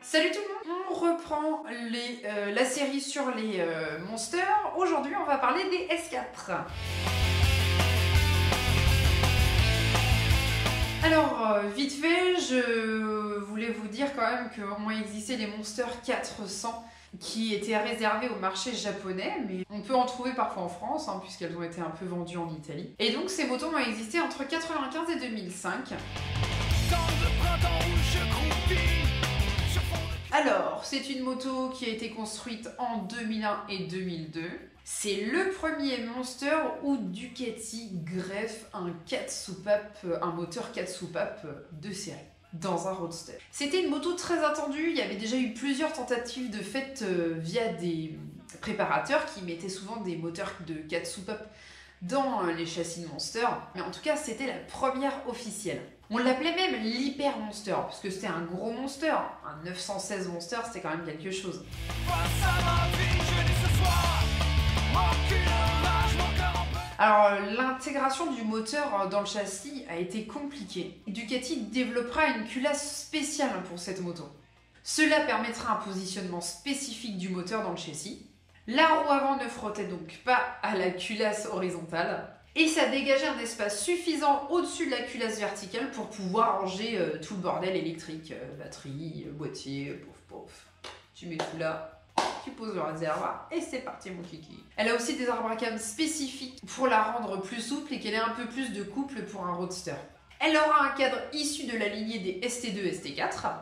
Salut tout le monde, on reprend la série sur les monsters. Aujourd'hui on va parler des S4. Alors vite fait, je voulais vous dire quand même qu'au moins existait les monsters 400 qui étaient réservés au marché japonais, mais on peut en trouver parfois en France, hein, puisqu'elles ont été un peu vendues en Italie. Et donc ces motos ont existé entre 1995 et 2005. Alors, c'est une moto qui a été construite en 2001 et 2002. C'est le premier monster où Ducati greffe un moteur 4 soupapes de série dans un roadster. C'était une moto très attendue, il y avait déjà eu plusieurs tentatives de fait via des préparateurs qui mettaient souvent des moteurs de 4 soupapes dans les châssis de Monster, mais en tout cas c'était la première officielle. On l'appelait même l'Hyper Monster, parce que c'était un gros monster, un 916 Monster, c'était quand même quelque chose. Alors l'intégration du moteur dans le châssis a été compliquée. Ducati développera une culasse spéciale pour cette moto. Cela permettra un positionnement spécifique du moteur dans le châssis. La roue avant ne frottait donc pas à la culasse horizontale et ça dégageait un espace suffisant au-dessus de la culasse verticale pour pouvoir ranger tout le bordel électrique, batterie, boîtier, pouf. Tu mets tout là, tu poses le réservoir et c'est parti mon kiki. Elle a aussi des arbres à cam spécifiques pour la rendre plus souple et qu'elle ait un peu plus de couple pour un roadster. Elle aura un cadre issu de la lignée des ST2 ST4.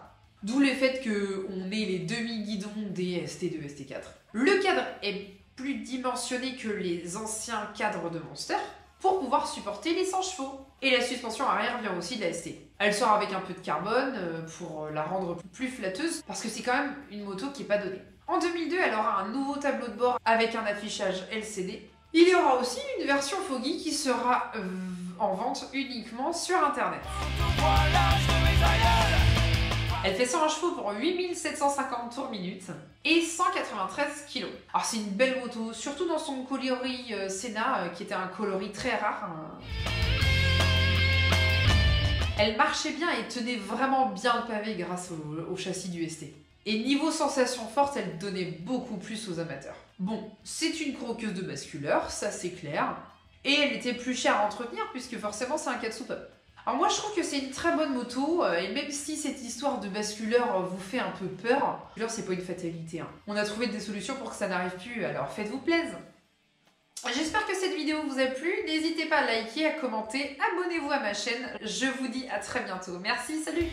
D'où le fait qu'on ait les demi-guidons des ST2 ST4. Le cadre est plus dimensionné que les anciens cadres de Monster pour pouvoir supporter les 100 chevaux. Et la suspension arrière vient aussi de la ST. Elle sort avec un peu de carbone pour la rendre plus flatteuse parce que c'est quand même une moto qui n'est pas donnée. En 2002, elle aura un nouveau tableau de bord avec un affichage LCD. Il y aura aussi une version Foggy qui sera en vente uniquement sur internet. Elle fait 101 chevaux pour 8750 tours minute et 193 kg. Alors c'est une belle moto, surtout dans son coloris Senna, qui était un coloris très rare. Elle marchait bien et tenait vraiment bien le pavé grâce au châssis du ST. Et niveau sensation forte, elle donnait beaucoup plus aux amateurs. Bon, c'est une croqueuse de basculeur, ça c'est clair. Et elle était plus chère à entretenir puisque forcément c'est un 4 soupape. Alors moi je trouve que c'est une très bonne moto et même si cette histoire de basculeur vous fait un peu peur, c'est pas une fatalité. Hein. On a trouvé des solutions pour que ça n'arrive plus, alors faites-vous plaisir. J'espère que cette vidéo vous a plu, n'hésitez pas à liker, à commenter, abonnez-vous à ma chaîne, je vous dis à très bientôt. Merci, salut!